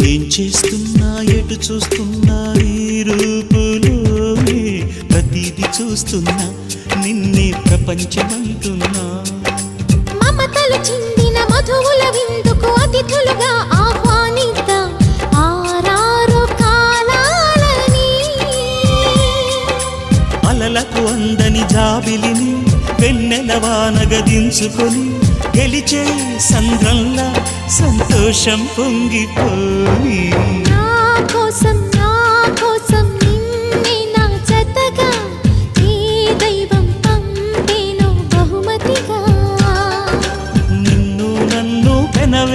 ఏం చేస్తున్నా ఎటు చూస్తున్నా నీ రూపులోనే ప్రతిదీ చూస్తున్నా నిన్నే ప్రపంచమంటున్నా మమతలు చిందిన మధువుల విందుకు అతిథులుగా ఆహ్వానిద్దాం ఆరారు కాలాలని అలలకు అందని జాబిలిని వెన్నెల వానగదించుకొని గెలిచే సంద్రంలా సంతోషం పొంగిపోయి నా కోసం